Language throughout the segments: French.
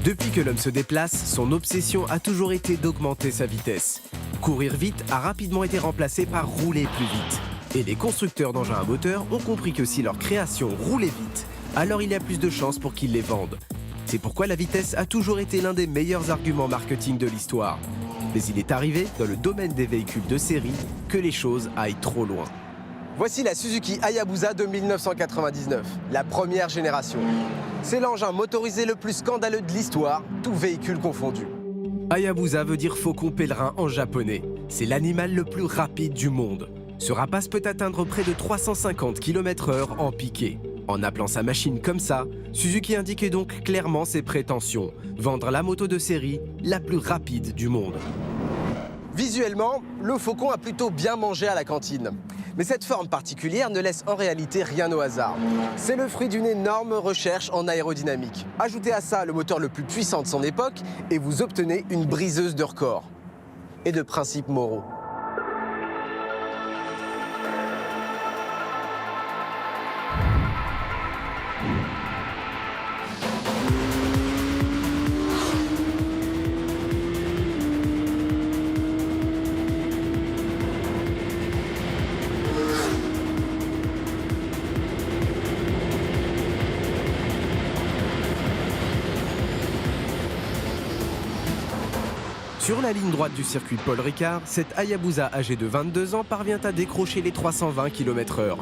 Depuis que l'homme se déplace, son obsession a toujours été d'augmenter sa vitesse. Courir vite a rapidement été remplacé par rouler plus vite. Et les constructeurs d'engins à moteur ont compris que si leur création roulait vite, alors il y a plus de chances pour qu'ils les vendent. C'est pourquoi la vitesse a toujours été l'un des meilleurs arguments marketing de l'histoire. Mais il est arrivé, dans le domaine des véhicules de série, que les choses aillent trop loin. Voici la Suzuki Hayabusa de 1999, la première génération. C'est l'engin motorisé le plus scandaleux de l'histoire, tout véhicule confondu. Hayabusa veut dire faucon pèlerin en japonais. C'est l'animal le plus rapide du monde. Ce rapace peut atteindre près de 350 km/h en piqué. En appelant sa machine comme ça, Suzuki indiquait donc clairement ses prétentions, vendre la moto de série la plus rapide du monde. Visuellement, le Faucon a plutôt bien mangé à la cantine. Mais cette forme particulière ne laisse en réalité rien au hasard. C'est le fruit d'une énorme recherche en aérodynamique. Ajoutez à ça le moteur le plus puissant de son époque et vous obtenez une briseuse de records. Et de principes moraux. Sur la ligne droite du circuit Paul Ricard, cette Hayabusa âgée de 22 ans parvient à décrocher les 320 km/h.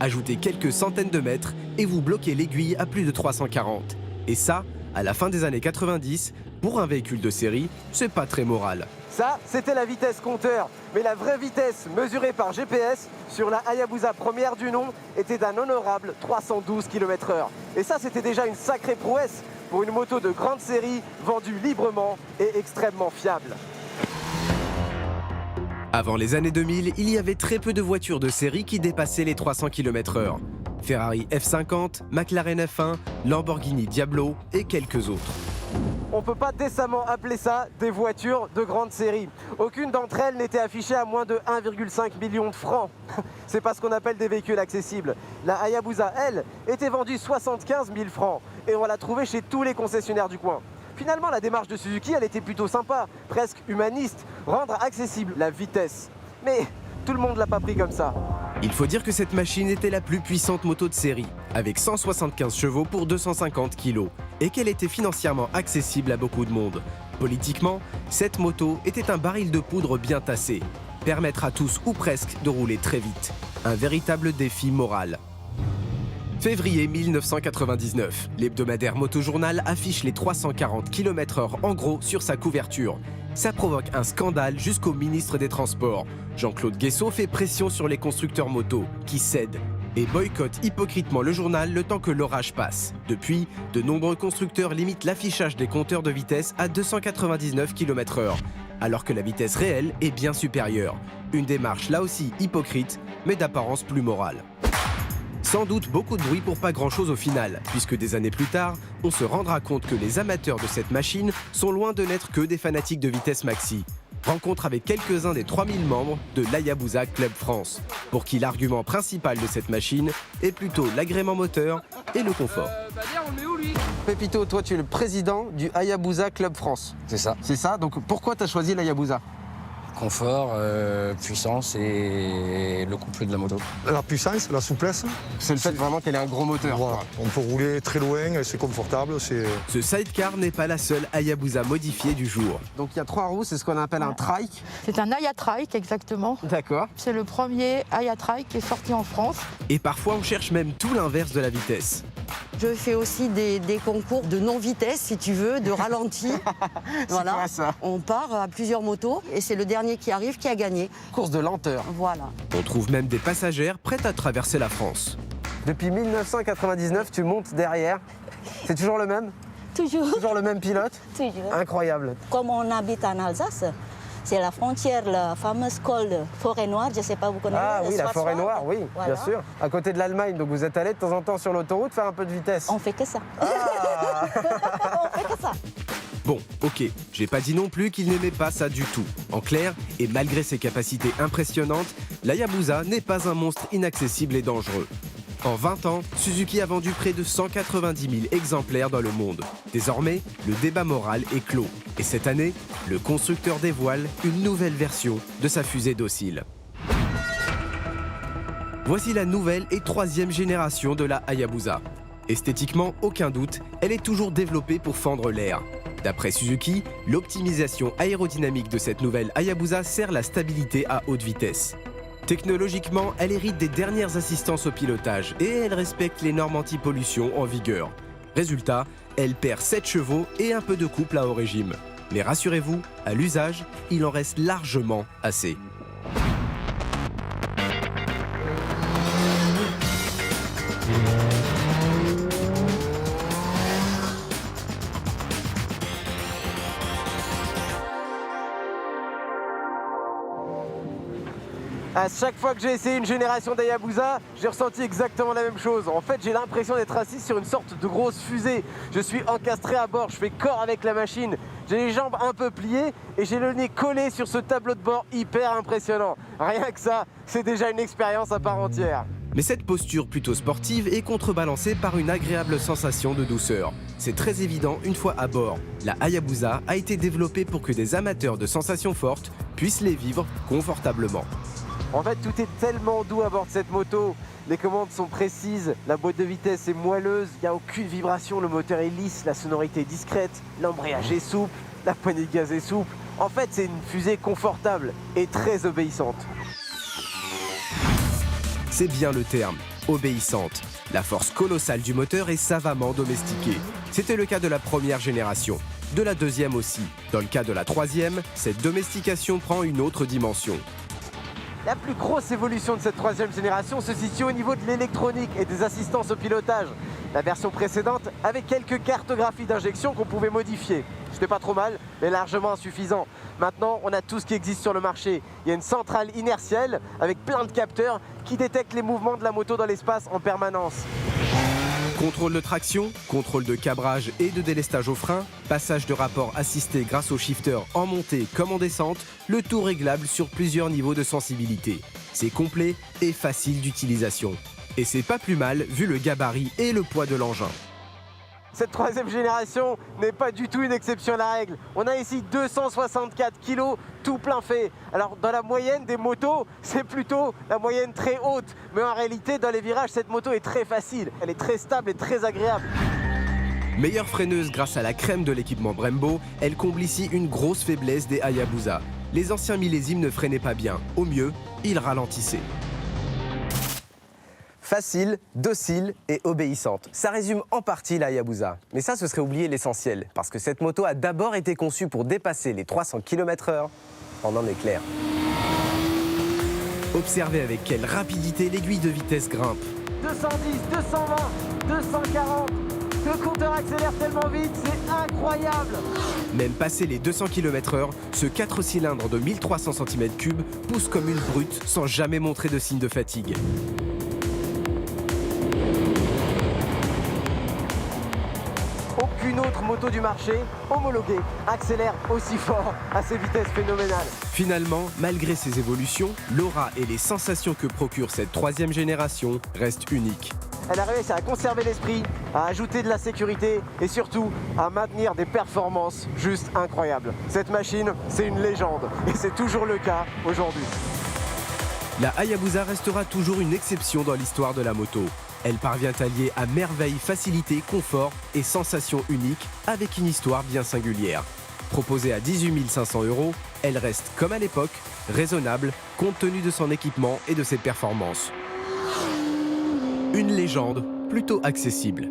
Ajoutez quelques centaines de mètres et vous bloquez l'aiguille à plus de 340. Et ça, à la fin des années 90, pour un véhicule de série, c'est pas très moral. Ça, c'était la vitesse compteur. Mais la vraie vitesse mesurée par GPS sur la Hayabusa première du nom était d'un honorable 312 km/h. Et ça, c'était déjà une sacrée prouesse pour une moto de grande série vendue librement et extrêmement fiable. Avant les années 2000, il y avait très peu de voitures de série qui dépassaient les 300 km/h. Ferrari F50, McLaren F1, Lamborghini Diablo et quelques autres. On ne peut pas décemment appeler ça des voitures de grande série. Aucune d'entre elles n'était affichée à moins de 1,5 million de francs. C'est pas ce qu'on appelle des véhicules accessibles. La Hayabusa, elle, était vendue 75 000 francs et on va la trouver chez tous les concessionnaires du coin. Finalement, la démarche de Suzuki, elle était plutôt sympa, presque humaniste, rendre accessible la vitesse. Mais tout le monde l'a pas pris comme ça. Il faut dire que cette machine était la plus puissante moto de série, avec 175 chevaux pour 250 kg, et qu'elle était financièrement accessible à beaucoup de monde. Politiquement, cette moto était un baril de poudre bien tassé, permettre à tous ou presque de rouler très vite. Un véritable défi moral. Février 1999, l'hebdomadaire Motojournal affiche les 340 km/h en gros sur sa couverture. Ça provoque un scandale jusqu'au ministre des Transports. Jean-Claude Guessot fait pression sur les constructeurs moto, qui cèdent, et boycottent hypocritement le journal le temps que l'orage passe. Depuis, de nombreux constructeurs limitent l'affichage des compteurs de vitesse à 299 km/h, alors que la vitesse réelle est bien supérieure. Une démarche là aussi hypocrite, mais d'apparence plus morale. Sans doute beaucoup de bruit pour pas grand-chose au final, puisque des années plus tard, on se rendra compte que les amateurs de cette machine sont loin de n'être que des fanatiques de vitesse maxi. Rencontre avec quelques-uns des 3000 membres de l'Hayabusa Club France, pour qui l'argument principal de cette machine est plutôt l'agrément moteur et le confort. On le met où, lui ? Pépito, toi tu es le président du Hayabusa Club France. C'est ça. C'est ça, donc pourquoi tu as choisi l'Hayabusa ? Confort, puissance et le couple de la moto. La puissance, la souplesse. C'est le fait vraiment qu'elle ait un gros moteur. Voilà. On peut rouler très loin, c'est confortable. Ce sidecar n'est pas la seule Hayabusa modifiée du jour. Donc il y a 3 roues, c'est ce qu'on appelle un trike. C'est un Hayatrike, exactement. D'accord. C'est le premier Hayatrike qui est sorti en France. Et parfois on cherche même tout l'inverse de la vitesse. Je fais aussi des concours de non-vitesse, si tu veux, de ralenti. Voilà. Quoi, ça ? On part à plusieurs motos et c'est le dernier qui arrive qui a gagné. Course de lenteur. Voilà. On trouve même des passagères prêtes à traverser la France. Depuis 1999, tu montes derrière. C'est toujours le même ? Toujours, Toujours le même pilote ? toujours. Incroyable. Comme on habite en Alsace, c'est la frontière, la fameuse col de Forêt-Noire, je ne sais pas, vous connaissez Ah oui, la Schwarzwald. forêt noire, oui, Voilà. bien sûr. À côté de l'Allemagne, donc vous êtes allé de temps en temps sur l'autoroute faire un peu de vitesse. On fait que ça. Ah On fait que ça. Bon, ok, j'ai pas dit non plus qu'il n'aimait pas ça du tout. En clair, et malgré ses capacités impressionnantes, l'Hayabusa n'est pas un monstre inaccessible et dangereux. En 20 ans, Suzuki a vendu près de 190 000 exemplaires dans le monde. Désormais, le débat moral est clos. Et cette année, le constructeur dévoile une nouvelle version de sa fusée docile. Voici la nouvelle et troisième génération de la Hayabusa. Esthétiquement, aucun doute, elle est toujours développée pour fendre l'air. D'après Suzuki, l'optimisation aérodynamique de cette nouvelle Hayabusa sert la stabilité à haute vitesse. Technologiquement, elle hérite des dernières assistances au pilotage et elle respecte les normes anti-pollution en vigueur. Résultat, elle perd 7 chevaux et un peu de couple à haut régime. Mais rassurez-vous, à l'usage, il en reste largement assez. À chaque fois que j'ai essayé une génération d'Hayabusa, j'ai ressenti exactement la même chose. En fait, j'ai l'impression d'être assis sur une sorte de grosse fusée. Je suis encastré à bord, je fais corps avec la machine. J'ai les jambes un peu pliées et j'ai le nez collé sur ce tableau de bord hyper impressionnant. Rien que ça, c'est déjà une expérience à part entière. Mais cette posture plutôt sportive est contrebalancée par une agréable sensation de douceur. C'est très évident une fois à bord. La Hayabusa a été développée pour que des amateurs de sensations fortes puissent les vivre confortablement. En fait, tout est tellement doux à bord de cette moto. Les commandes sont précises, la boîte de vitesse est moelleuse, il n'y a aucune vibration, le moteur est lisse, la sonorité est discrète, l'embrayage est souple, la poignée de gaz est souple. En fait, c'est une fusée confortable et très obéissante. C'est bien le terme, obéissante. La force colossale du moteur est savamment domestiquée. C'était le cas de la première génération, de la deuxième aussi. Dans le cas de la troisième, cette domestication prend une autre dimension. La plus grosse évolution de cette troisième génération se situe au niveau de l'électronique et des assistances au pilotage. La version précédente avait quelques cartographies d'injection qu'on pouvait modifier. C'était pas trop mal, mais largement insuffisant. Maintenant, on a tout ce qui existe sur le marché. Il y a une centrale inertielle avec plein de capteurs qui détectent les mouvements de la moto dans l'espace en permanence. Contrôle de traction, contrôle de cabrage et de délestage au frein, passage de rapport assisté grâce au shifter en montée comme en descente, le tout réglable sur plusieurs niveaux de sensibilité. C'est complet et facile d'utilisation. Et c'est pas plus mal vu le gabarit et le poids de l'engin. Cette troisième génération n'est pas du tout une exception à la règle. On a ici 264 kg tout plein fait. Alors dans la moyenne des motos, c'est plutôt la moyenne très haute. Mais en réalité, dans les virages, cette moto est très facile. Elle est très stable et très agréable. Meilleure freineuse grâce à la crème de l'équipement Brembo, elle comble ici une grosse faiblesse des Hayabusa. Les anciens millésimes ne freinaient pas bien. Au mieux, ils ralentissaient. Facile, docile et obéissante. Ça résume en partie la Hayabusa. Mais ça, ce serait oublier l'essentiel, parce que cette moto a d'abord été conçue pour dépasser les 300 km/h en un éclair. Observez avec quelle rapidité l'aiguille de vitesse grimpe. 210, 220, 240. Le compteur accélère tellement vite, c'est incroyable. Même passé les 200 km/h, ce 4 cylindres de 1300 cm3 pousse comme une brute sans jamais montrer de signe de fatigue. Aucune autre moto du marché homologuée accélère aussi fort à ces vitesses phénoménales. Finalement, malgré ces évolutions, l'aura et les sensations que procure cette troisième génération restent uniques. Elle a réussi à conserver l'esprit, à ajouter de la sécurité et surtout à maintenir des performances juste incroyables. Cette machine, c'est une légende et c'est toujours le cas aujourd'hui. La Hayabusa restera toujours une exception dans l'histoire de la moto. Elle parvient à lier à merveille facilité, confort et sensations uniques avec une histoire bien singulière. Proposée à 18 500 €, elle reste, comme à l'époque, raisonnable compte tenu de son équipement et de ses performances. Une légende plutôt accessible.